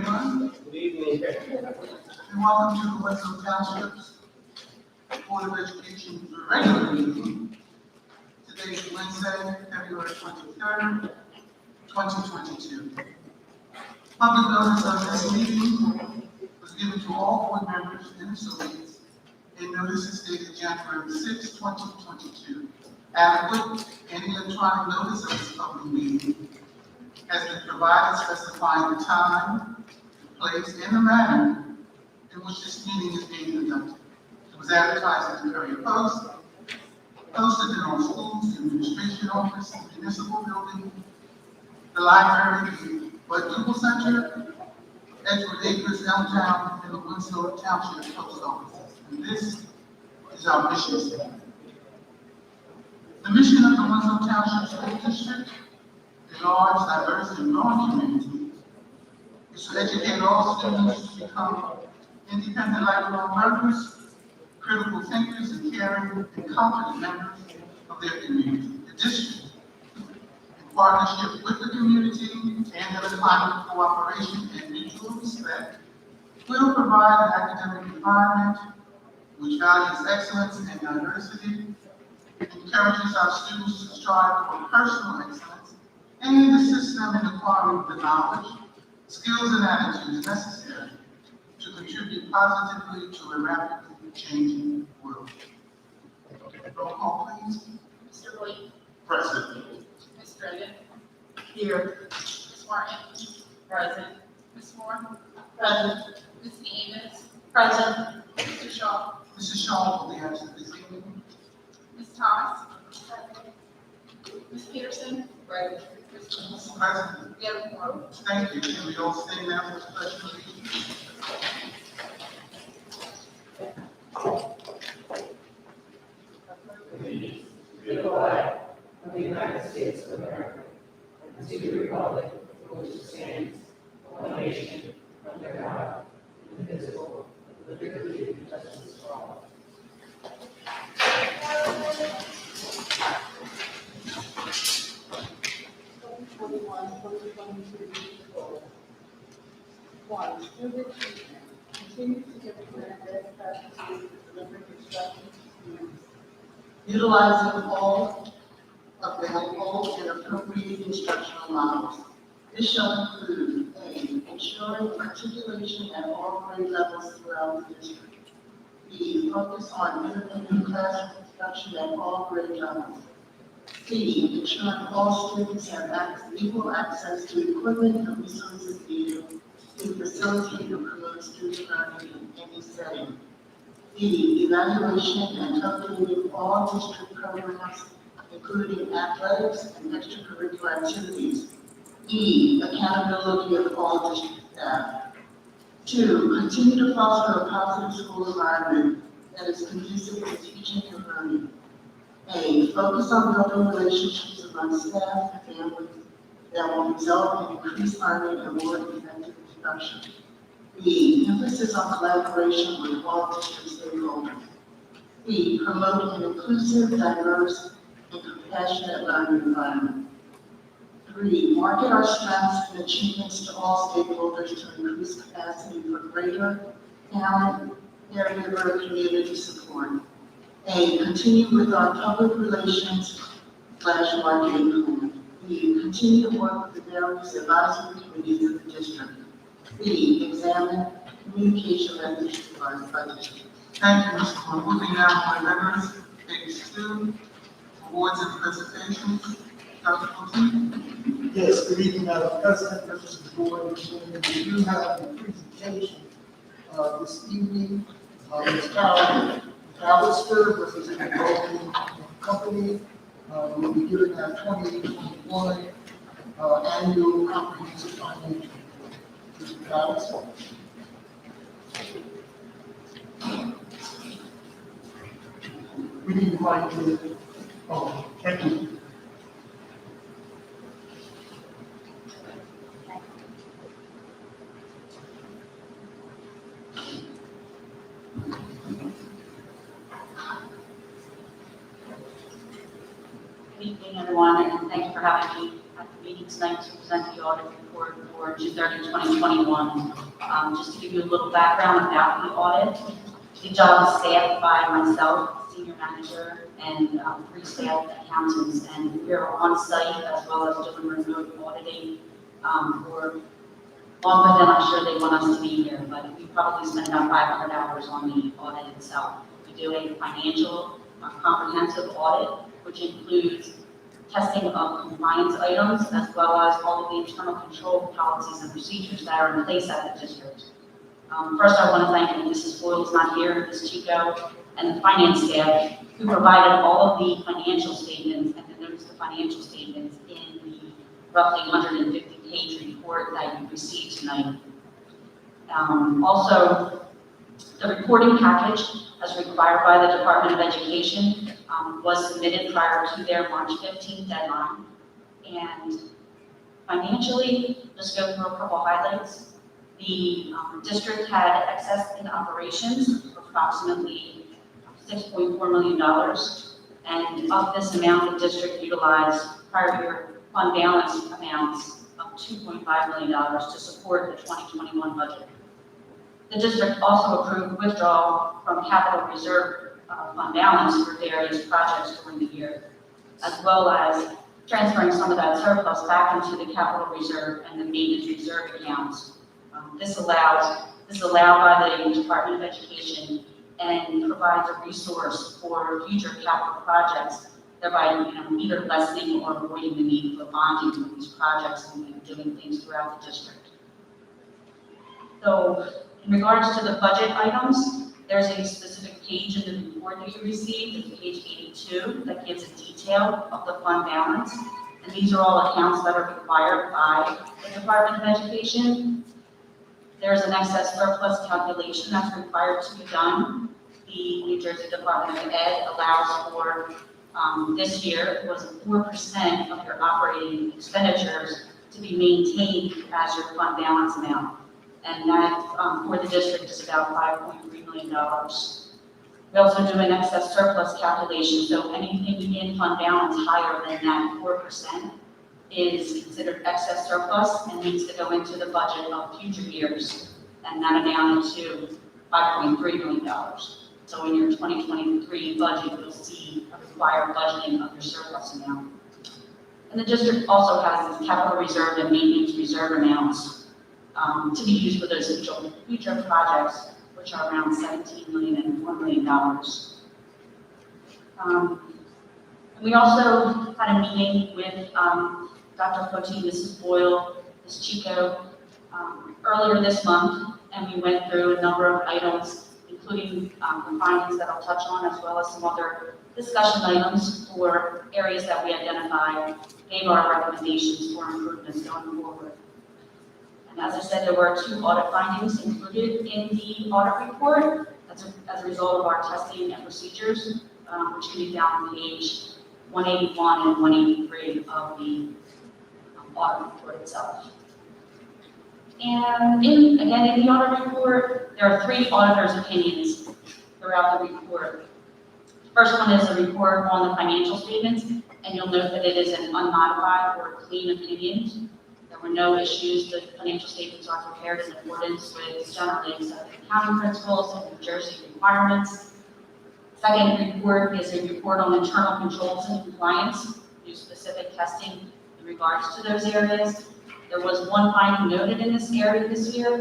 everyone. Good evening. And welcome to the Westfield Township's Board of Education regular meeting. Today is Wednesday, February 23rd, 2022. Public notice of this meeting was given to all board members and associates, and notice is dated January 6, 2022. Adequate and electronic notice of this public meeting has been provided specifying the time, the place, and the manner in which this meeting is being conducted. It was advertised in the Courier Post, posted in all schools, the administration office, the municipal building, the library, the Bud Dugal Center, Edgewood Acres, Elmtown, and the Winslow Township Post Office. And this is our mission statement. The mission of the Winslow Township School District, a large, diverse, and growing community, is to educate all students to become independent lifelong learners, critical thinkers, and caring and confident members of their community. The district, in partnership with the community and in a climate of cooperation and mutual respect, will provide an academic environment which values excellence and diversity, encourages our students to strive for personal excellence, and assists them in acquiring the knowledge, skills, and attitudes necessary to contribute positively to a rapidly changing world. Roll call, please. Mr. Boyd. Present. Ms. Brennan. Here. Ms. Martin. Present. Ms. Moore. Present. Ms. Davis. Present. Mr. Shaw. Mrs. Shaw will be absent this evening. Ms. Thomas. Ms. Peterson. Present. Mrs. President, We have a quorum. thank you. Can we all stand now for the pledge of allegiance? To the flag of the United States of America, and to the republic for which it stands, one nation, under God, indivisible, with liberty and justice for all. One, student achievement. Continue to implement best practices for delivering instruction to students, utilizing all available and appropriate instructional models. This shall include A, ensuring articulation at all grade levels throughout the district. B, focus on independent classroom instruction at all grade levels. C, ensuring all students have equal access to equipment and resources needed to facilitate and promote student learning in any setting. D, evaluation and updating all district programs, including athletics and extracurricular activities. E, accountability of all district staff. 2, continue to foster a positive school environment that is conducive to teaching and learning. A, focus on building relationships among staff and families that will result in increased learning and more effective instruction. B, emphasis on collaboration with all district stakeholders. C, promote an inclusive, diverse, and compassionate learning environment. 3, market our strengths and achievements to all stakeholders to increase capacity for greater talent, caregiver, community support. A, continue with our public relations / marketing plan. B, continue to work with the various advisory committees of the district. B, examine communication methods provided by the district. Thank you, Mr. Moore. Moving now to my members, page 2, awards and presentations. Dr. Fulton? Yes, good evening, Madam President, members of the board. We do have a presentation this evening. Ms. Carol Callister, representing Logan Company, will be giving our 2021 annual comprehensive financial report. Mr. Callister. We need to mic to, oh, thank you. evening, everyone, and thank you for having me at the meeting tonight to present the audit report for June 30, 2021. Just to give you a little background about the audit, the job is staffed by myself, senior manager, and 3 staff accountants, and we are on site as well as doing remote auditing for longer than I'm sure they want us to be here, but we probably spend about 500 hours on the audit itself. We do a financial comprehensive audit, which includes testing of compliance items as well as all of the internal control policies and procedures that are in place at the district. First, I want to thank Mrs. Boyle's not here, Ms. Chico, and the finance staff who provided all of the financial statements and the notes of financial statements in the roughly 150-page report that you received tonight. Also, the reporting package, as required by the Department of Education, was submitted prior to their March 15th deadline. And financially, just go through a couple highlights. The district had excess in operations of approximately $6.4 million. And of this amount, the district utilized prior year fund balance amounts of $2.5 million to support the 2021 budget. The district also approved withdrawal from capital reserve fund balance for various projects during the year, as well as transferring some of that surplus back into the capital reserve and the maintenance reserve accounts. This allowed by the Department of Education and provides a resource for future capital projects, thereby either lessening or avoiding the need for bonding for these projects and doing things throughout the district. So, in regards to the budget items, there's a specific page in the report that you received, it's page 82, that gives a detail of the fund balance. And these are all accounts that are required by the Department of Education. There's an excess surplus calculation that's required to be done. The New Jersey Department of Ed allows for, this year, it was 4% of your operating expenditures to be maintained as your fund balance amount. And that, for the district, is about $5.3 million. We also do an excess surplus calculation, so anything in fund balance higher than that 4% is considered excess surplus and needs to go into the budget of future years. And that amounted to $5.3 million. So in your 2023 budget, you'll see a required budgeting of your surplus amount. And the district also has its capital reserve and maintenance reserve amounts to be used for those future projects, which are around $17 million and $4 million. We also had a meeting with Dr. Cote, Mrs. Boyle, Ms. Chico, earlier this month, and we went through a number of items, including the findings that I'll touch on, as well as some other discussion items for areas that we identified, gave our recommendations for improvements going forward. And as I said, there were 2 audit findings included in the audit report as a result of our testing and procedures, which can be found on page 181 and 183 of the audit report itself. And in the audit report, there are 3 auditors' opinions throughout the report. The first one is a report on the financial statements, and you'll note that it is an unmodified or clean opinion. There were no issues. The financial statements are prepared in accordance with generally accepted accounting principles and New Jersey requirements. Second report is a report on internal controls and compliance, do specific testing in regards to those areas. There was one finding noted in this area this year,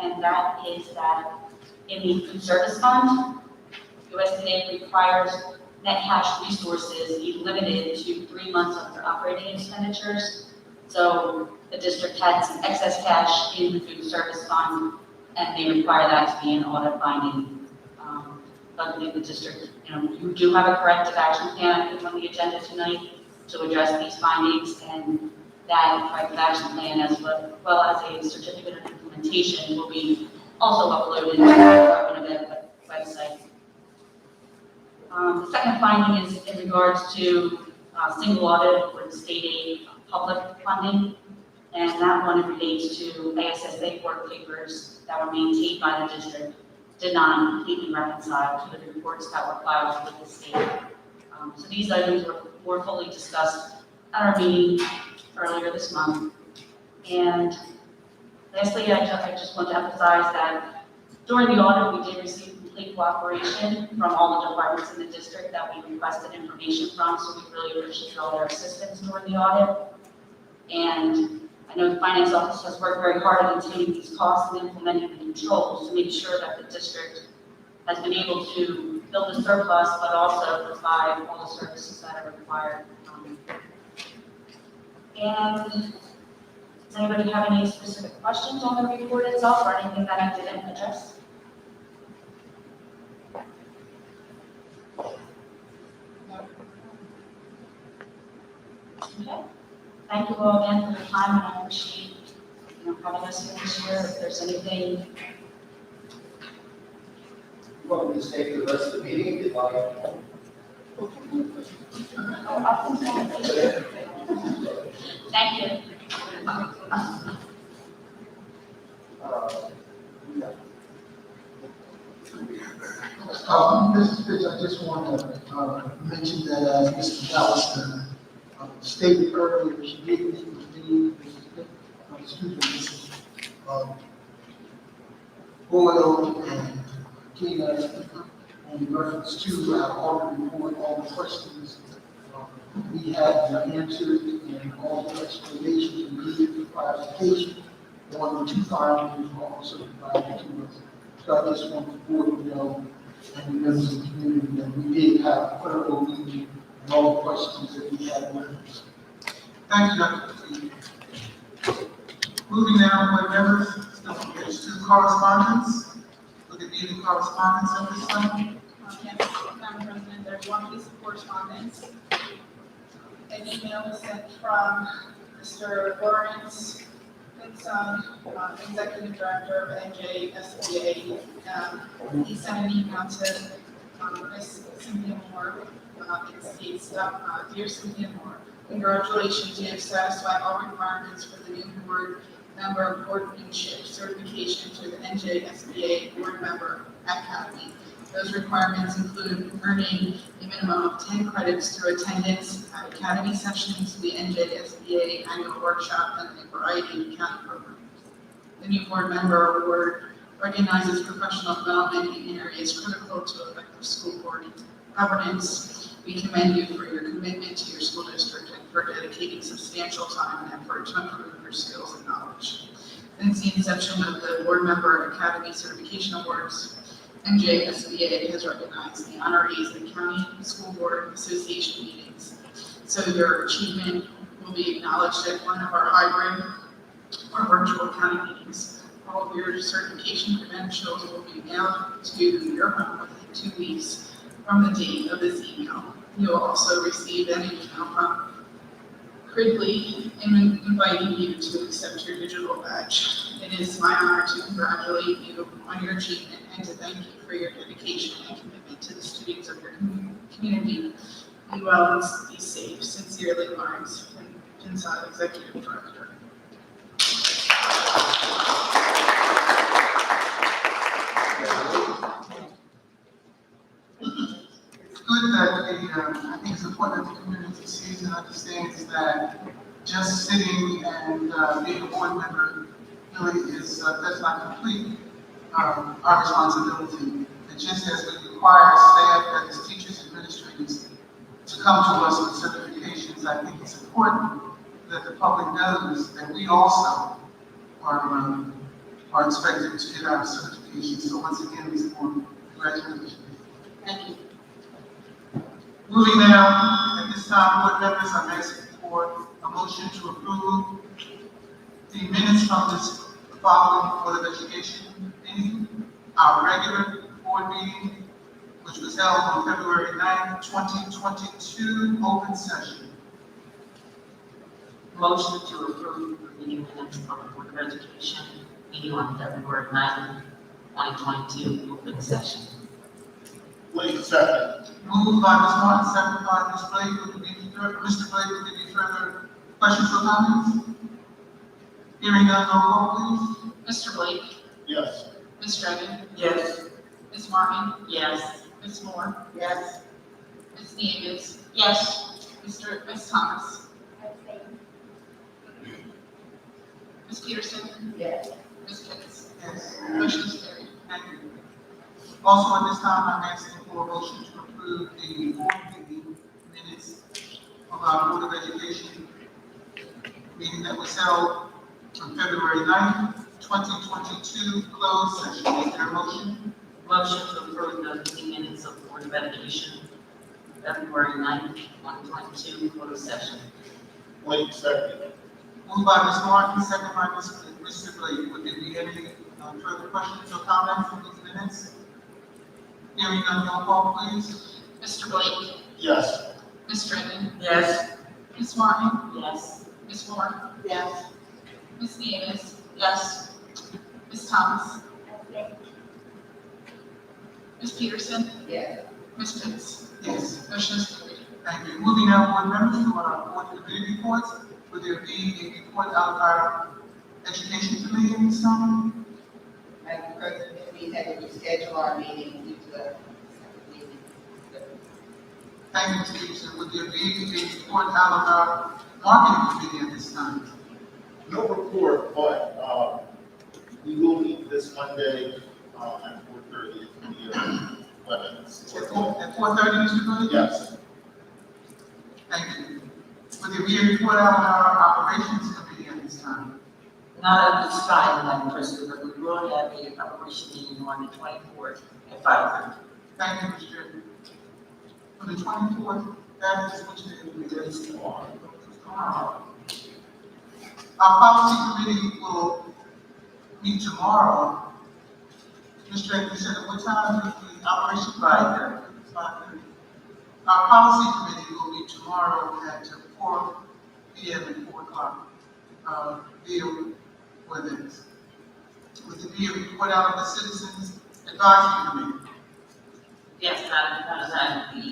and that is that in the food service fund, USDA requires net cash resources be limited to 3 months of their operating expenditures. So the district had some excess cash in the food service fund, and they require that to be an audit finding. Luckily, the district, you do have a corrective action plan on the agenda tonight to address these findings, and that corrective action plan, as well as a certificate of implementation, will be also uploaded to the Department of Ed website. The second finding is in regards to single audit for the state aid public funding, and that one relates to ASSA work papers that were maintained by the district, did not completely reconcile to the reports that were filed with the state. So these items were more fully discussed at our meeting earlier this month. And lastly, I just want to emphasize that during the audit, we did receive complete cooperation from all the departments in the district that we requested information from, so we really appreciate all their assistance during the audit. And I know the finance office has worked very hard at containing these costs and implementing the controls to make sure that the district has been able to build a surplus, but also provide all the services that are required. And does anybody have any specific questions on the report itself or anything that I didn't address? Okay. Thank you all again for your time, and I appreciate having us here this year. If there's anything, You want me to stay for the rest of the meeting if I? thank you. Mr. Fitz, I just want to mention that as Mr. Ballister stated earlier, she did meet with me, Mrs. Boyle and Tina in reference to our audit report, all the questions we had answered and all the explanations we needed for clarification on the two findings were also provided to us. So I just want the board to know and the members of the community that we did have a thorough meeting and all the questions that we had with us. Thank you, Dr. Lee. Moving now, board members, still on page 2, correspondence. Look at the correspondence at this time. Yes, Madam President, there's one piece of correspondence. An email was sent from Mr. Lawrence Pinson, Executive Director of NJSBA. He sent an email to Ms. Cynthia Moore. It states, Dear Cynthia Moore, congratulations, you have satisfied all requirements for the new board member boardmanship certification to the NJSBA board member academy. Those requirements include earning a minimum of 10 credits through attendance at academy sessions, the NJSBA annual workshop, and a variety of accounting programs. The new board member award recognizes professional development in areas critical to effective school board governance. We commend you for your commitment to your school district and for dedicating substantial time and effort to improve your skills and knowledge. Since the inception of the Board Member Academy Certification Awards, NJSBA has recognized the honorees at County School Board Association meetings. So your achievement will be acknowledged at one of our hybrid or virtual county meetings. All of your certification credentials will be mailed to your home within 2 weeks from the date of this email. You will also receive an email from Cridley inviting you to accept your digital badge. It is my honor to congratulate you on your achievement and to thank you for your dedication and commitment to the students of your community. Be well and be safe. Sincerely, Lawrence Pinson, Executive Director. It's good that I think it's important that the community sees and understands that just sitting and being a board member really is, does not complete our responsibility. And just as we require staff, that is teachers, administrators, to come to us with certifications, I think it's important that the public knows that we also are expected to get our certifications. So once again, Ms. Moore, congratulations. Thank you. Moving now, at this time, board members, I'm asking for a motion to approve the minutes from this following Board of Education meeting, our regular board meeting, which was held on February 9th, 2022, open session. Motion to approve the meeting minutes from the Board of Education meeting on February 9th, 2022, open session. Blake, second. Moved by Ms. Martin, second by Ms. Blake. Would there be Mr. Blake, would there be further questions or comments? Hearing none, roll call, please. Mr. Blake, Yes. Ms. Reagan, Yes. Ms. Martin, Yes. Ms. Moore, Yes. Ms. Nieves, Yes. Ms. Thomas, Ms. Peterson, Yes. Ms. Pitts. Yes. Motion is carried. Thank you. Also, at this time, I'm asking for a motion to approve the board meeting minutes of our Board of Education meeting that was held on February 9th, 2022, closed session. Is there a motion? Motion to approve the meeting minutes of Board of Education, February 9th, 2022, closed session. Blake, second. Moved by Ms. Martin, second by Mr. Blake. Would there be any further questions or comments on these minutes? Hearing none, roll call, please. Mr. Blake, Yes. Ms. Drennan, Yes. Ms. Martin, Yes. Ms. Moore, Yes. Ms. Nieves, Yes. Ms. Thomas, Ms. Peterson, Yes. Ms. Pitts. Yes. Motion is carried. Thank you. Moving now, board members, to our board committee reports. Would there be a report out of our education committee in this time? Madam President, we had to reschedule our meeting due to the meeting. Thank you, Mr. Peterson. Would there be a report out of our marketing committee at this time? No report, but we will meet this Monday at 4:30 in the women's. At 4:30, Mr. Blake? Yes. Thank you. Would there be a report out of our operations committee at this time? Not at this time, Madam President, but we will have a operation meeting on the 24th at 5:30. Thank you, Mr. For the 24th, that is which day will be this tomorrow. Our policy committee will meet tomorrow. Mr. Drake, you said at what time is the operation? 5:30. 5:30. Our policy committee will meet tomorrow at 4 p.m. and 4 o'clock. Via WebEx. Would there be a report out of the Citizens Advisory Committee? Yes, Madam President, the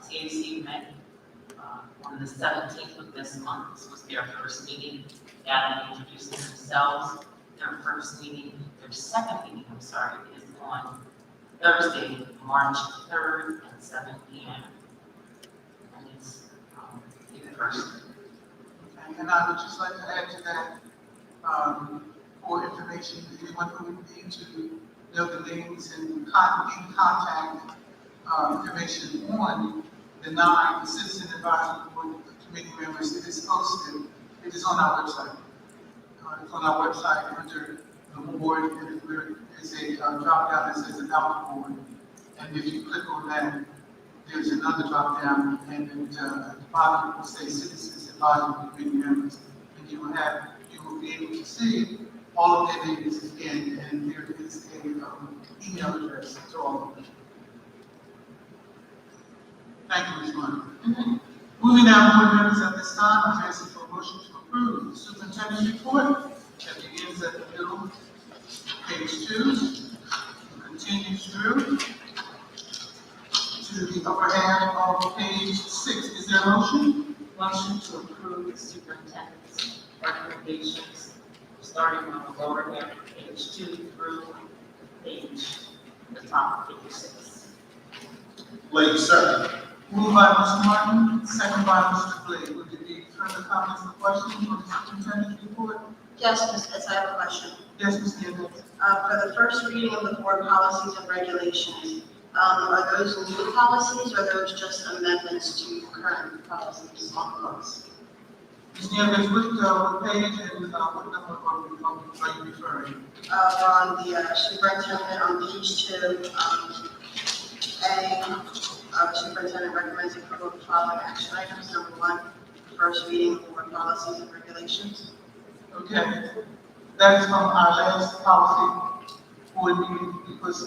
CAC met on the 17th of this month. This was their first meeting. They had introduced themselves. Their first meeting, their second meeting, is on Thursday, March 3rd at 7 p.m. And it's the first. Okay, and I would just like to add to that, for information, anyone who would need to know the names and contact information on the 9 Citizen Advisory Board Committee members, it is posted, it is on our website. It's on our website under the board, and there is a drop down that says About the Board. And if you click on that, there's another drop down, and at the bottom it will say Citizens Advisory Committee members. And you will be able to see all of their names again, and there is a email address to all of them. Thank you, Ms. Martin. Moving now, board members, at this time, I'm asking for a motion to approve the superintendent's report that begins at the middle, page 2, and continues through to the upper half of page 6. Is there a motion? Motion to approve the superintendent's recommendations, starting on the lower half of page 2 through the top of page 6. Blake, second. Moved by Mr. Martin, second by Mr. Blake. Would there be further comments or questions on the superintendent's report? Yes, Ms. Pitts, I have a question. Yes, Ms. Nieves. For the first reading of the board policies and regulations, are those new policies or are those just amendments to current policies on the books? Ms. Nieves, what page and what number are you referring? We're on the superintendent on page 2, the superintendent recommends approval of the following action items. Number 1, first reading of board policies and regulations. Okay, that is from our last policy board meeting, because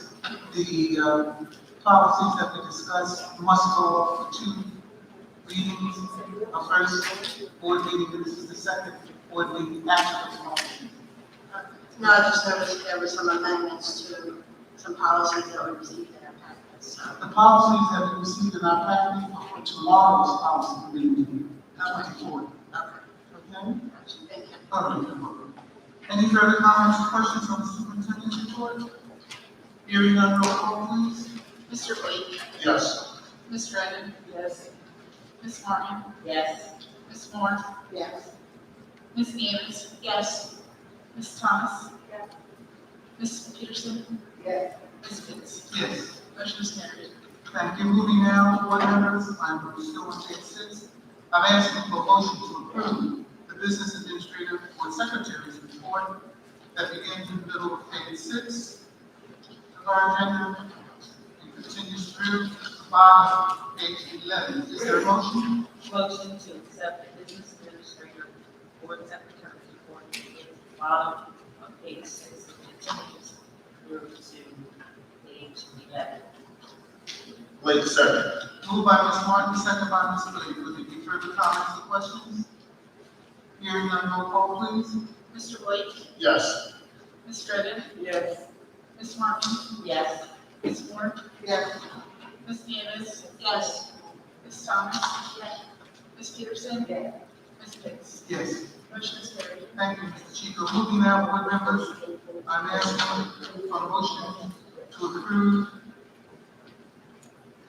the policies that we discussed must go off for 2 readings. Our first board meeting, and this is the second board meeting after this policy. No, I just noticed there were some amendments to some policies that were received in our packets. The policies that we received in our packet are for tomorrow's policy meeting, 24th. Okay? Thank you. All right, you're welcome. Any further comments or questions on the superintendent's report? Hearing none, roll call, please. Mr. Blake, Yes. Ms. Redden, Yes. Ms. Martin, Yes. Ms. Moore, Yes. Ms. Nieves, Yes. Ms. Thomas. Yes. Ms. Peterson, Yes. Ms. Pitts. Yes. Motion is carried. Thank you. Moving now, board members, I'm still on page 6. I'm asking for a motion to approve the business administrator or secretary's report that begins in the middle of page 6 of our agenda and continues through the bottom of page 11. Is there a motion? Motion to accept the business administrator board secretary report at the bottom of page 6 and continues through to page 11. Blake, second. Moved by Ms. Martin, second by Ms. Blake. Would there be further comments or questions? Hearing none, roll call, please. Mr. Blake, Yes. Ms. Redden, Yes. Ms. Martin, Yes. Ms. Moore, Yes. Ms. Nieves, Yes. Ms. Thomas. Ms. Peterson. Yes. Ms. Pitts. Yes. Motion is carried. Thank you, Mr. Chico. Moving now, board members, I'm asking for a motion to approve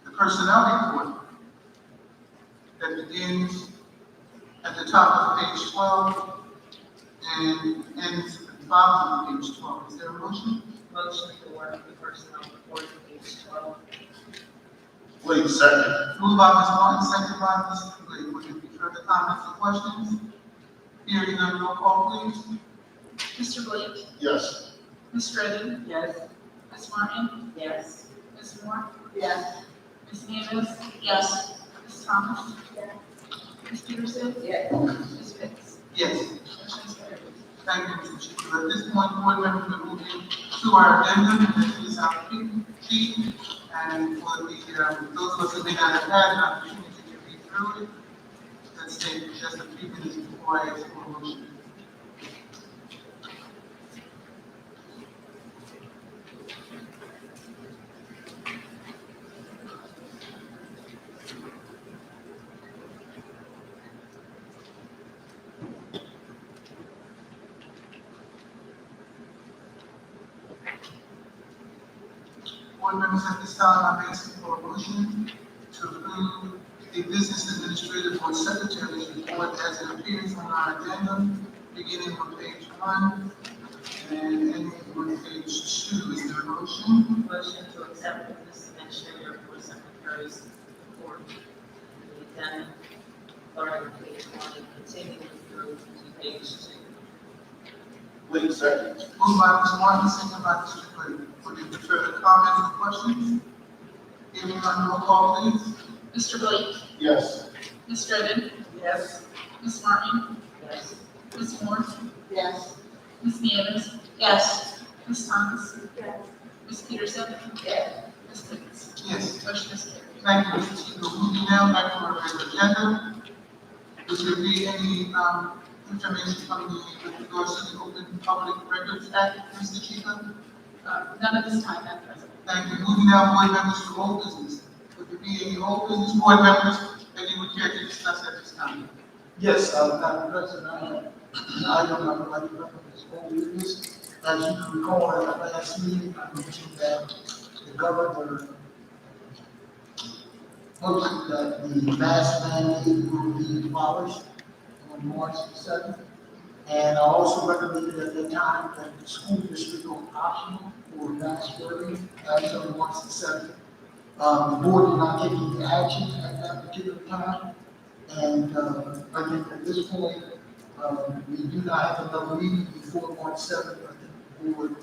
the personnel report that begins at the top of page 12 and ends at the bottom of page 12. Is there a motion? Motion for the personnel report at page 12. Blake, second. Moved by Ms. Martin, second by Ms. Blake. Would there be further comments or questions? Hearing none, roll call, please. Mr. Blake, Yes. Ms. Redden, Yes. Ms. Martin, Yes. Ms. Moore, Yes. Ms. Nieves, Yes. Ms. Thomas. Ms. Peterson. Yes. Ms. Pitts. Yes. Motion is carried. Thank you, Mr. Chico. At this point, board members are moving to our addendum, and this is our sheet. And for those of us who may not have had an opportunity to read through it, let's take just a few minutes before I ask for a motion. Board members, at this time, I'm asking for a motion to approve the business administrative board secretary's report as it appears on our agenda, beginning on page 1 and ending on page 2. Is there a motion? Motion to accept the business administrator board secretary's report at the agenda, starting at page 1 and continuing through to page 2. Blake, second. Moved by Ms. Martin, second by Mr. Blake. Would there be further comments or questions? Hearing none, roll call, please. Mr. Blake, Yes. Ms. Redden, Yes. Ms. Martin, Yes. Ms. Moore, Yes. Ms. Nieves, Yes. Ms. Thomas. Yes. Ms. Peterson. Yes. Ms. Pitts. Yes. Motion is carried. Thank you, Mr. Chico. Moving now back to our regular agenda. Would there be any information coming in with regards to the Open Public Records Act, Mr. Chico? None at this time, Madam President. Thank you. Moving now, board members, to old business. Would there be any old business board members that you would care to discuss at this time? Yes, Madam President, I would like to reference old business. As you can recall, at our last meeting, I mentioned that the governor posted that the mask mandate will be abolished on March 7th. And I also recommended at that time that the school district go optional for mask wearing as of March 7th. The board did not take any action at that particular time. And again, at this point, we do not have another meeting before March 7th. I think the board,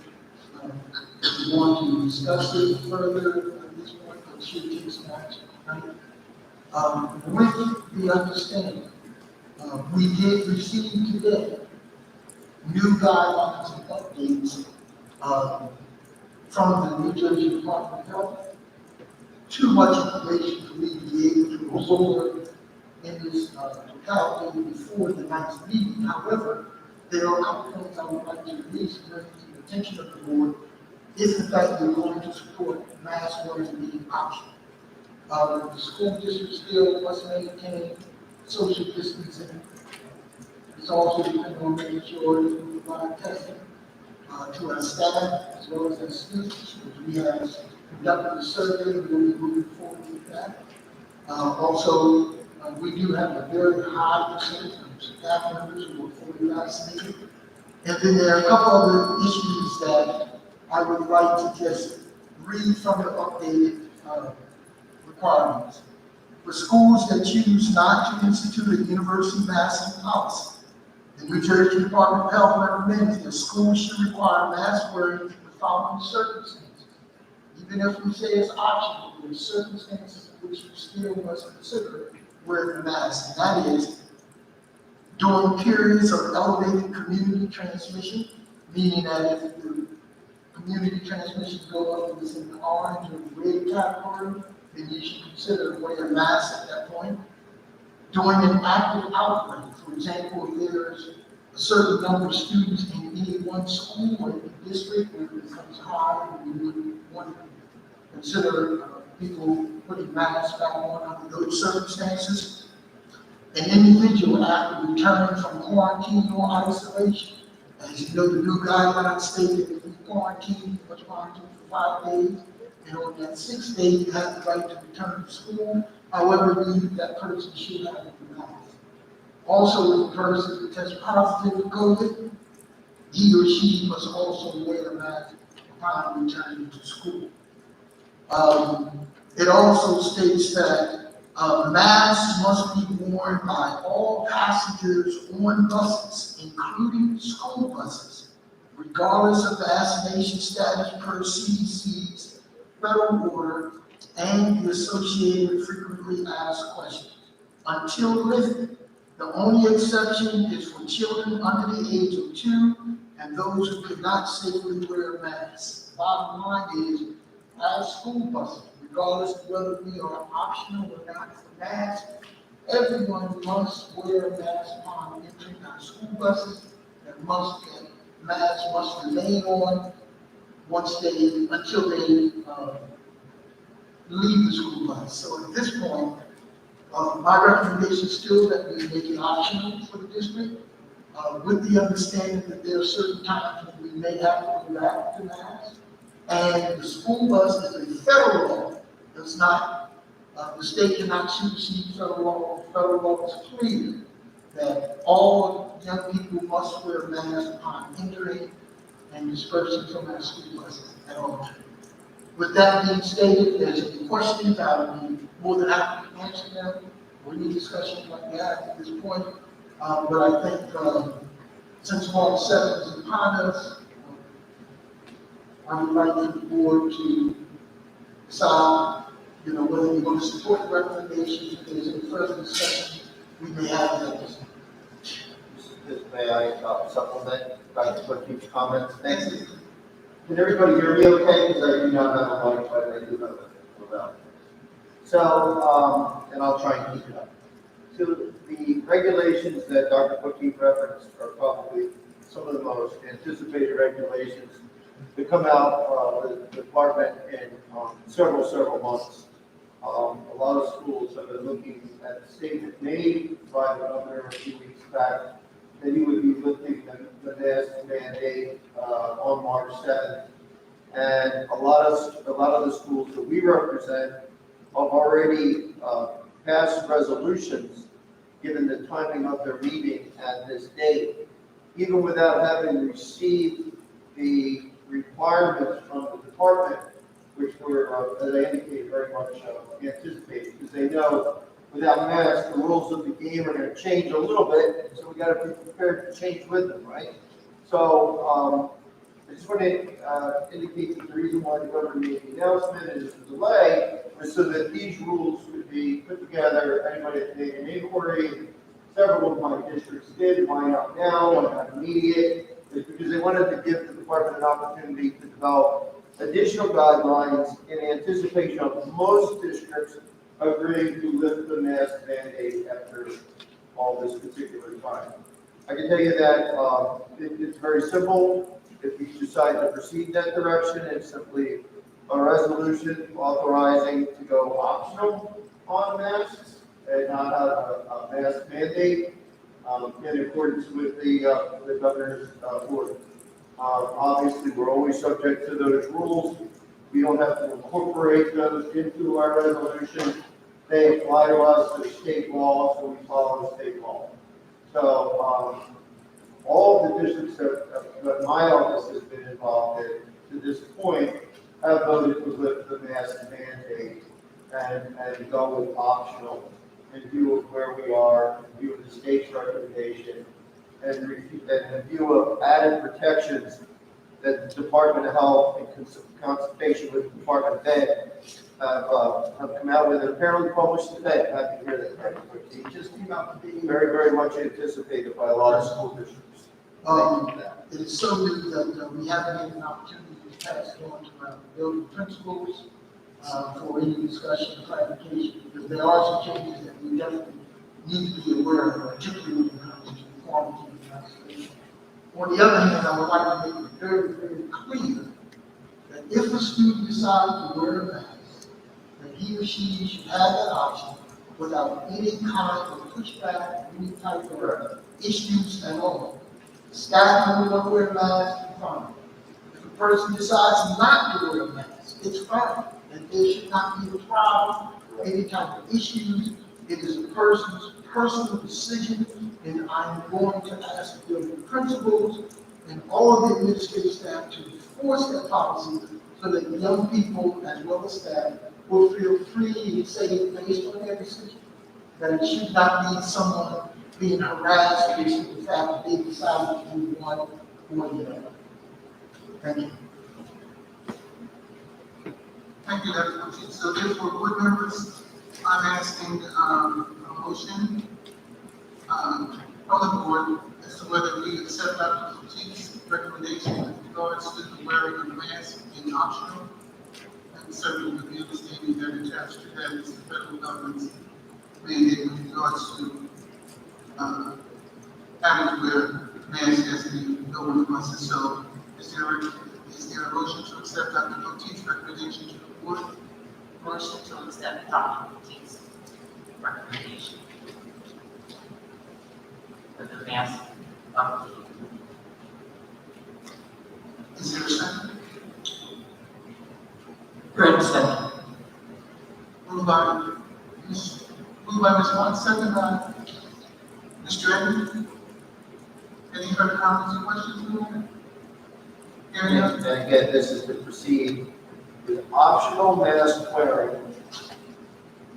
if you want to discuss it further at this point, it should take some action. Right? With the understanding, we did receive today new guidelines and updates from the New Jersey Department of Health. Too much information for me to be able to absorb in this totality before the next meeting. However, there are a couple points I would like to at least bring to the attention of the board if in fact we're going to support mask wearing being optional. The school district still must maintain social distancing. It's also depending on making sure that we provide testing to our staff as well as our students. We have conducted a survey, we will be moving forward with that. Also, we do have a very high percentage of staff members who are fully vaccinated. And then there are a couple other issues that I would like to just read from the updated requirements. For schools that choose not to institute a university masking policy, the New Jersey Department of Health recommends that schools should require mask wearing in the following circumstances. Even if we say it's optional, there are circumstances in which you still must consider wearing a mask, and that is during periods of elevated community transmission, meaning that if the community transmission go up within the orange or red category, then you should consider wearing a mask at that point. During an active outbreak, for example, if there's a certain number of students in any one school or district where it becomes high, we would want to consider people putting masks back on under those circumstances. An individual after returning from quarantine or isolation, as you know, the new guidelines state that if you quarantine, you must quarantine for 5 days, and on that 6th day, you have the right to return to school. However, that person should have a mask. Also, if the person tests positive for COVID, he or she must also wear a mask upon returning to school. It also states that masks must be worn by all passengers on buses, including school buses, regardless of vaccination status per CDC's federal order and the associated frequently asked questions. Until lifted, the only exception is for children under the age of 2 and those who could not safely wear masks. Bottom line is, all school buses, regardless of whether we are optional or not for masks, everyone must wear a mask upon entering our school buses. Masks must remain on until they leave the school bus. So at this point, my recommendation is still that we make it optional for the district, with the understanding that there are certain times when we may have to go back to masks. And the school bus is a federal law. It's not, the state cannot supersede federal law. Federal law is clear that all young people must wear masks upon entering and dispersing from our school buses at all times. With that being stated, if there's any questions, I would be more than happy to answer them, or any discussion like that at this point. But I think since March 7th is upon us, I would like the board to decide, whether we want to support the recommendations. If there's any further discussion, we may have that. May I supplement Dr. Cookie's comments? Thank you. Can everybody hear me okay? Because I do not have a mic, but I do have a without. So, and I'll try and keep it up. So the regulations that Dr. Cookie referenced are probably some of the most anticipated regulations that come out of the department in several months. A lot of schools have been looking at the statement made by the governor a few weeks back that he would be lifting the mask mandate on March 7th. And a lot of the schools that we represent have already passed resolutions given the timing of their meeting at this date, even without having received the requirements from the department, which were, as I indicated, very much anticipated, because they know without masks, the rules of the game are going to change a little bit, so we got to be prepared to change with them, right? So I just want to indicate that the reason why the governor made the announcement and the delay was so that these rules could be put together. Anybody that made an inquiry, several of my districts did. Why not now? Why not immediate? It's because they wanted to give the department an opportunity to develop additional guidelines in anticipation of most districts agreeing to lift the mask mandate after all this particular time. I can tell you that it's very simple. If you decide to proceed that direction, it's simply a resolution authorizing to go optional on masks and not a mask mandate in accordance with the governor's order. Obviously, we're always subject to those rules. We don't have to incorporate those into our resolution. they apply to us, they're state law, so we follow the state law. So, all of the districts that my office has been involved in to this point have voted to lift the mask mandate and go with optional in view of where we are, in view of the state's recommendation, and in view of added protections that the Department of Health, in consultation with the Department of Ed, have come out with, and apparently published today. Happy to hear that. It just came out today. Very, very much anticipated by a lot of school districts. It is so new that we haven't had an opportunity to pass it on to our building principals for any discussion or clarification, because there are some changes that we definitely need to be aware of, particularly when it comes to quarantine and isolation. On the other hand, I would like to make it very, very clear that if a student decides to wear a mask, that he or she should have that option without any kind of pushback, any type of issues at all. Staff member want to wear a mask, fine. If a person decides not to wear a mask, it's fine. And there should not be a problem, any type of issues. It is a person's personal decision, and I'm going to ask the building principals and all of the administrative staff to enforce that policy so that young people as well as staff will feel free and safe based on their decision. That it should not be someone being harassed based on the fact that they decided to do one or the other. Thank you. Thank you, Dr. Coachee. So therefore, board members, I'm asking a motion from the board as to whether we accept Dr. Coachee's recommendation with regards to the wearing of masks being optional. And certainly with the understanding that attached to that is the federal government's mandate with regards to having to wear masks as we go on the buses. So is there a motion to accept Dr. Coachee's recommendation to the board? Motion to accept Dr. Coachee's recommendation for the mask update. Is there a second? Greg, second. Moved by Ms. Watts, second by Mr. Edmond. Any further comments or questions on that? Hearing none? And again, this is to proceed with optional mask wearing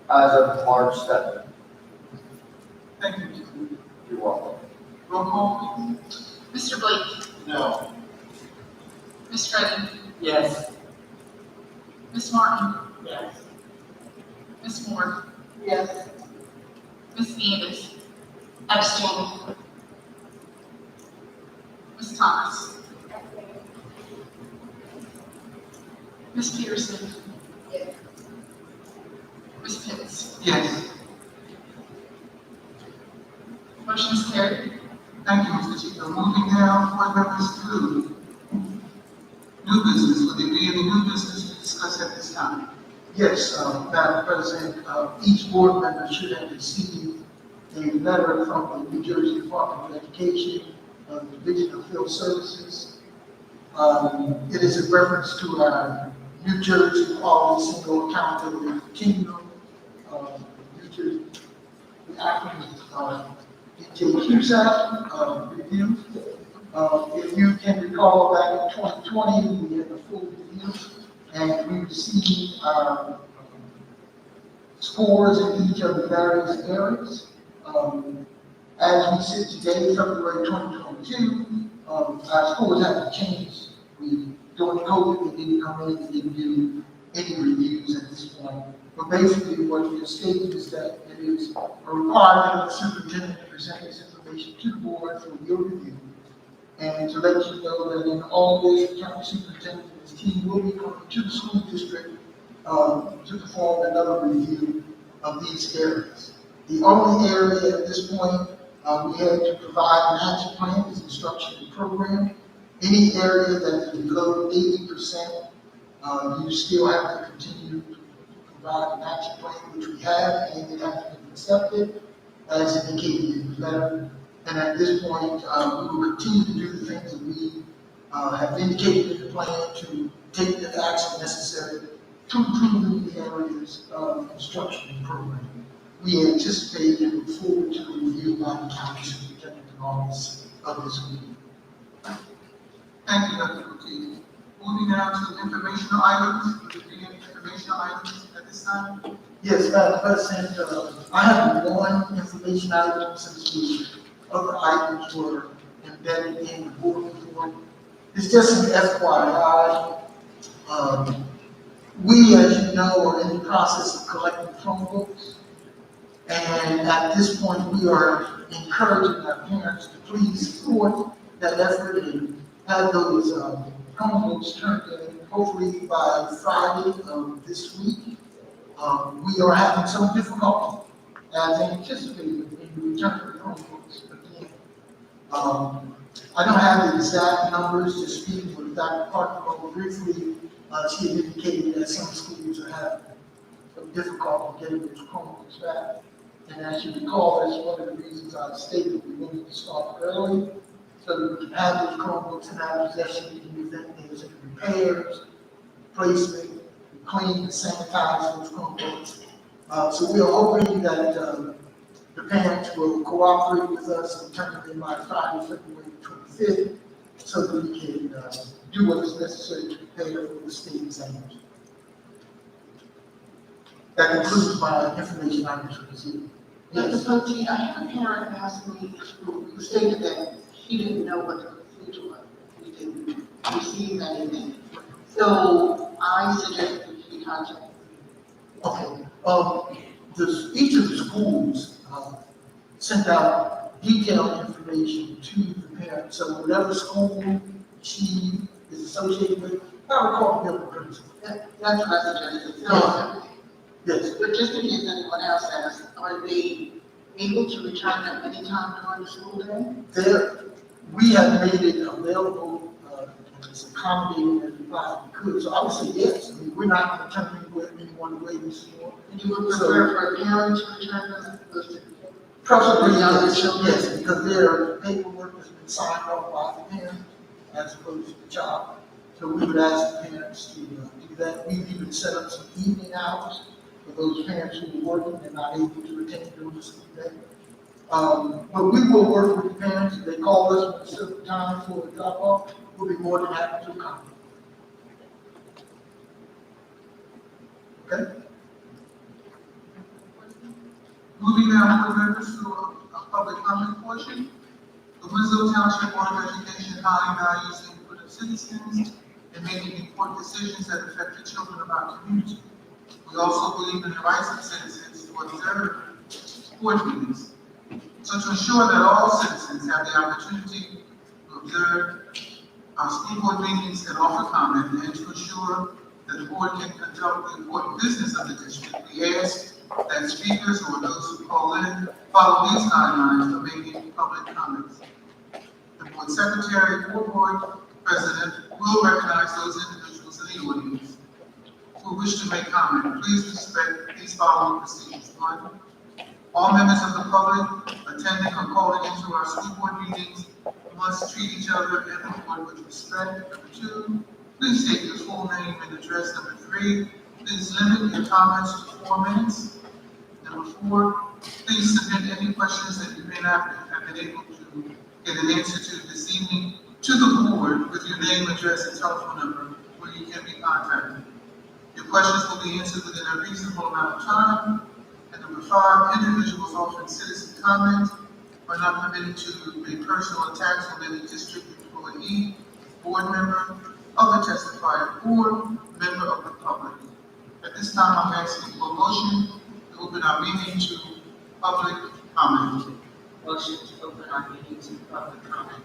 as of March 7th. Thank you, Mr. You're welcome. Roll call, please. Mr. Blake, No. Ms. Reagan, Yes. Ms. Martin, Yes. Ms. Moore, Yes. Ms. Davis, Abstain. Ms. Thomas, Ms. Peterson, Yes. Ms. Pitts. Yes. Motion is carried. Thank you, Mr. Chico. Moving now, board members to new business. Will there be any new business to discuss at this time? Yes, Madam President, each board member should have received a letter from the New Jersey Department of Education, Division of Field Services. It is in reference to our New Jersey Quality Single Accountability Continuum. New Jersey, the acronym NJQSAP review. If you can recall, back in 2020, we had a full review, and we received scores in each of the various areas. As we sit today, February 2022, our scores haven't changed. During COVID, we didn't come in and didn't do any reviews at this point. But basically, what we are stating is that it is a requirement of the superintendent to present this information to the board for your review. And to let you know that in August, the county superintendent and his team will be coming to the school district to perform another review of these areas. The only area at this point we had to provide an action plan is instructional program. Any area that is below 80%, you still have to continue to provide an action plan, which we have, and it has been accepted as indicated in the letter. And at this point, we will continue to do the things that we have indicated in the plan to take the action necessary to improve the areas of instructional programming. We anticipate and look forward to the review by the county superintendent in August of this week. Thank you, Dr. Boutique. Moving now to informational items. Would there be any informational items at this time? Yes, Madam President, I have one information item since the other items were embedded in the board report. It's just an FYI. We, as you know, are in the process of collecting Chromebooks. And at this point, we are encouraging our parents to please support that effort and have those Chromebooks turned in, hopefully by Friday of this week. We are having some difficulty as anticipated in return to Chromebooks again. I don't have the exact numbers, just speaking with Dr. Parker briefly, she had indicated that some schools are having some difficulty getting those Chromebooks back. And as you recall, that's one of the reasons I stated we wanted to start early, so that we can have those Chromebooks in our possession in the event there's any repairs, replacement, clean and sanitize those Chromebooks. So we are hoping that the parents will cooperate with us and turn it in by Friday, February 25th, so that we can do what is necessary to prepare for the state exams. That concludes my information items for this evening. Dr. Yes. Pochi, I had a parent ask me, who stated that she didn't know what the procedure was. We didn't receive anything. So I suggested she contact. Okay, each of the schools sent out detailed information to the parents. So whatever school she is associated with, I would call the building principal. That's what I suggested. So, Yes, but just in case anyone else asks, are they able to return at any time during the school day? we have made it available, as accommodating as we possibly could. So I would say yes. I mean, we're not going to turn anyone away this morning. And you would prefer for a parent to return them? Preferably, Younger yes, children? yes, because their paperwork has been signed off by the parent as opposed to the child. So we would ask the parents to do that. We've even set up some evening hours for those parents who are working and not able to attend during the school day. But we will work with the parents. If they call us when it's certain time for a drop off, we'll be more than happy to accommodate. Okay? Moving now, board members, to a public comment portion. The Winslow Township Board of Education highly values the input of citizens in making important decisions that affect the children of our community. We also believe in the rights of citizens to observe board meetings. So to ensure that all citizens have the opportunity to observe our school board meetings and offer comment, and to ensure that the board can conduct the important business of the district, we ask that speakers or those who call in follow these guidelines for making public comments. The board secretary or board president will recognize those individuals in the audience who wish to make comment. Please respect these following procedures. 1, all members of the public attending or calling into our school board meetings must treat each other and the board with respect. 2, please state your full name and address. 3, please limit your comments to 4 minutes. 4, please submit any questions that you may not have been able to get an answer to this evening to the board with your name, address, and telephone number where you can be contacted. Your questions will be answered within a reasonable amount of time. And 5, individuals offering citizen comment are not permitted to make personal attacks on any district employee, board member, other testifier, or member of the public. At this time, I'm asking for a motion to open our meeting to public comment. Motion to open our meeting to public comment.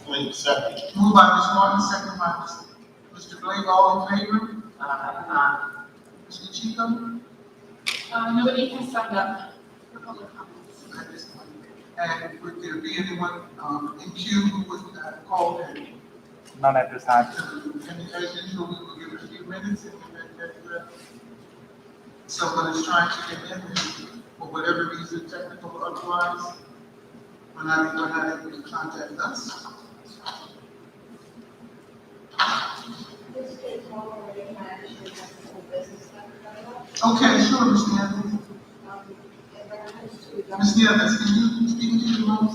Blake, second. Moved by Ms. Martin, second by Mr. Blake, all in favor? Mr. Chico? Nobody has signed up for public comments. At this point. And would there be anyone in queue who was called in? None at this time. And as usual, we will give it a few minutes and then someone is trying to get in, and for whatever reason, technical or otherwise, we're not able to contact us. This is already managed to have the whole business Evans, can you speak into your mic?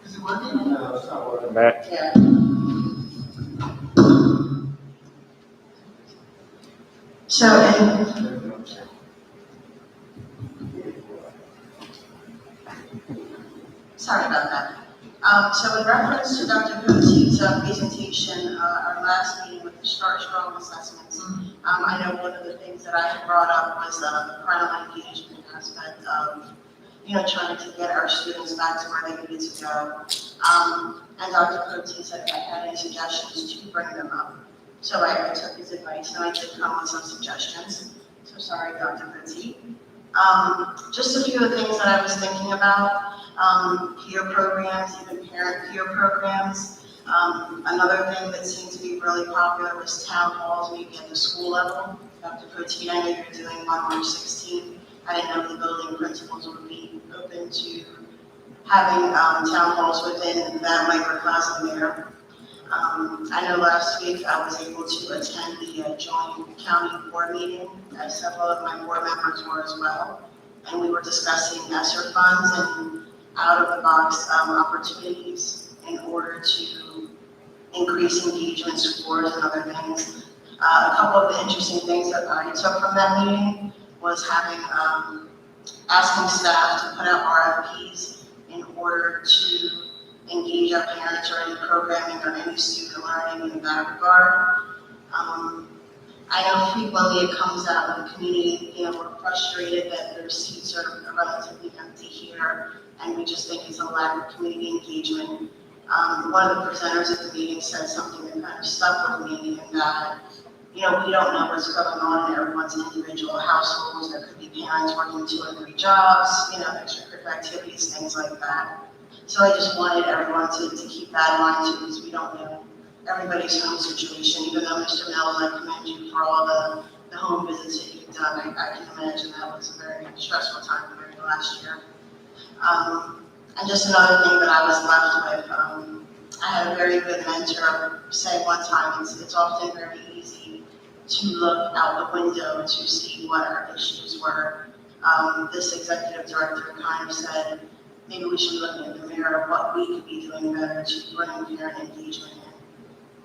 Is it working? No, it's not working. Matt, Yeah. So, sorry about that. So in reference to Dr. Bootie's presentation, our last meeting with the Start Strong assessments, I know one of the things that I had brought up was the parental engagement aspect of, trying to get our students back to where they needed to go. And Dr. Bootie said if I had any suggestions to bring them up. So I took his advice and I did come with some suggestions. So sorry, Dr. Bootie. Just a few of the things that I was thinking about. Peer programs, even parent peer programs. Another thing that seemed to be really popular was town halls, maybe at the school level. Dr. Cote, I know you're doing one March 16. I didn't know if the building principals would be open to having town halls within that microcosm there. I know last week I was able to attend the joint county board meeting, as several of my board members were as well. And we were discussing ESSER funds and out-of-the-box opportunities in order to increase engagement scores and other things. A couple of the interesting things that I took from that meeting was having, asking staff to put out RFPs in order to engage our parents or any programming or any student learning in that regard. I know frequently it comes out in the community, we're frustrated that their seats are relatively empty here, and we just think it's a lack of community engagement. One of the presenters at the meeting said something that kind of stuck with me, in that, we don't know what's going on in everyone's individual households. There could be parents working 2 or 3 jobs, extracurricular activities, things like that. So I just wanted everyone to keep that in mind too, because we don't know everybody's home situation. Even though Mr. Mills, I commend you for all the home visits that you've done. I can imagine that was a very stressful time for you last year. And just another thing that I was left with, I had a very good mentor say one time, it's often very easy to look out the window to see what our issues were. This executive director kind of said, maybe we should be looking in the mirror of what we could be doing better to bring parent engagement in.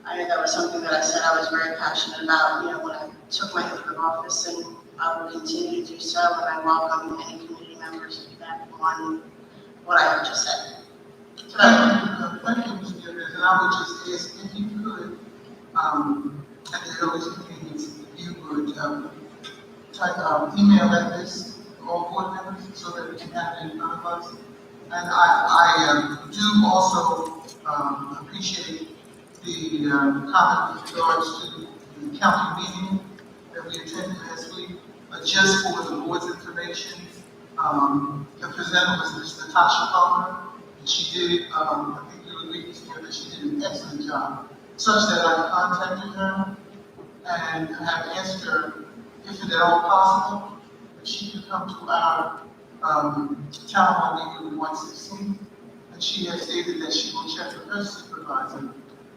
I know that was something that I said I was very passionate about, when I took my oath of office, and I will continue to do so, and I welcome any community members' feedback on what I have just said. So Thank you, Mr. Evans, and I would just ask if you could, at the earliest convenience, if you would email that list to all board members so that we can have it in front of us. And I do also appreciate the comment with regards to the county meeting that we attended last week. Just for the board's information, the presenter was Ms. Natasha Palmer, and she did, I think you agreed with me that she did an excellent job, such that I contacted her and have asked her if it at all possible that she could come to our town hall meeting 116, and she has stated that she will check with her supervisor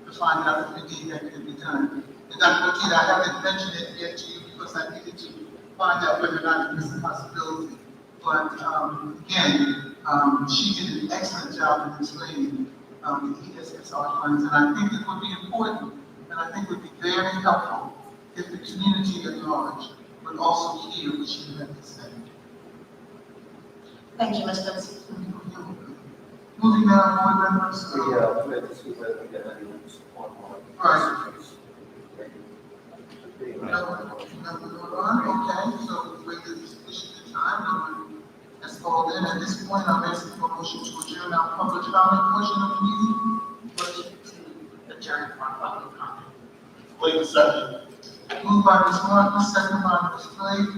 to find out if indeed that can be done. And Dr. Wakita, I haven't mentioned it yet to you because I needed to find out whether or not it was a possibility. But again, she did an excellent job in explaining the ESSR funds, and I think it would be important, and I think it would be very helpful if the community at large would also hear what she had to say. thank you, Ms. Betsy. Moving down, board members. Let's see whether we get any one more. Right. Okay, so with the sufficient time, that's called in. At this point, I'm asking for a motion to adjourn our public comment portion of the meeting. Motion to adjourn for public comment. Blake, second. Moved by Ms. Martin, second by Ms. Blake.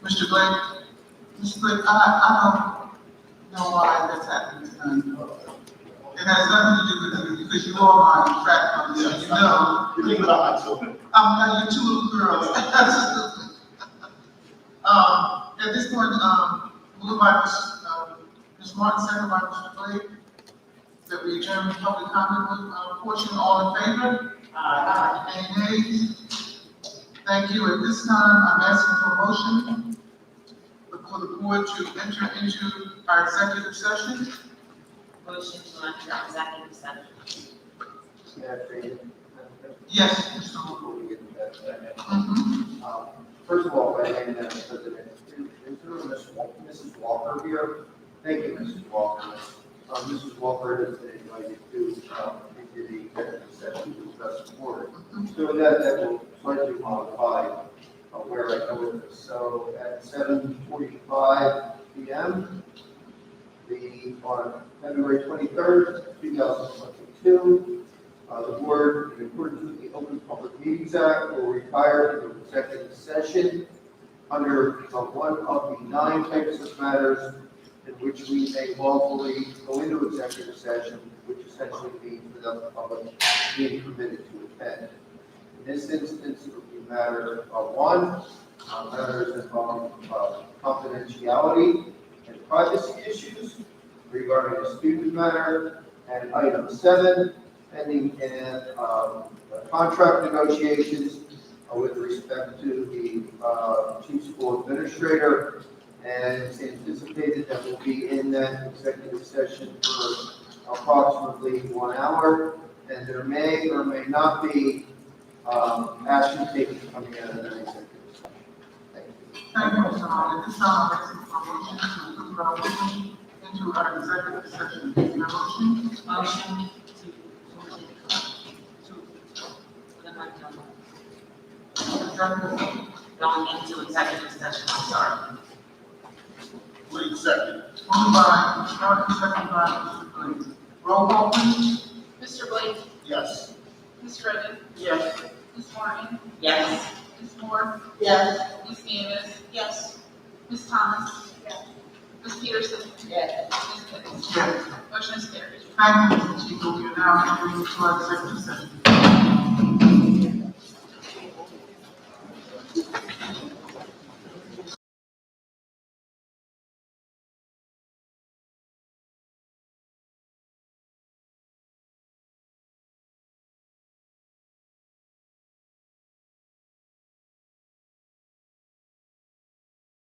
Mr. Blake, Mr. Blake, I don't know why that's happening tonight. It has nothing to do with you, because you are my frat brothers, so you know. You're thinking about my children. I'm not your 2 little girls. Absolutely. At this point, moved by Ms. Martin, second by Mr. Blake, that we adjourn the public comment portion. All in favor? Any nays? Thank you. At this time, I'm asking for a motion. The for the board to enter into our executive session. Motion to enter executive session. May I say it? Yes, Mr. Hall. Before we get to that second. Mhm. First of all, by name, Madam President, is there a Mrs. Walker here? Thank you, Mrs. Walker. Mrs. Walker has been invited to, into the executive session to discuss the board. So with that will slightly modify where I go with this. So at 7:45 p.m., on February 23rd, 2022, the board, in accordance with the Open Public Meetings Act, will retire to executive session under one of the 9 types of matters in which we may lawfully go into executive session, which essentially means without the public being permitted to attend. In this instance, it would be matter one, matters involving confidentiality and privacy issues regarding a student matter, and item 7, pending in contract negotiations with respect to the chief school administrator, and it's anticipated that we'll be in that executive session for approximately 1 hour, and there may or may not be action taken coming out of that executive session. Thank you. Thank you, Mr. Hall. At this time, I'd like to make a motion to approve our motion into our executive session. Is there a motion? Motion going into executive session, I'm sorry. Wait, second. Moved by Ms. Martin, second by Mr. Blake. Roll call, please. Mr. Blake, Yes. Ms. Redden, Yes. Ms. Martin, Yes. Ms. Moore, Yes. Ms. Davis. Yes. Ms. Thomas. Yes. Ms. Peterson. Yes. Ms. Pitts. Yes. Motion is carried. Thank you, Mr. Chief. We are now entering into our executive session.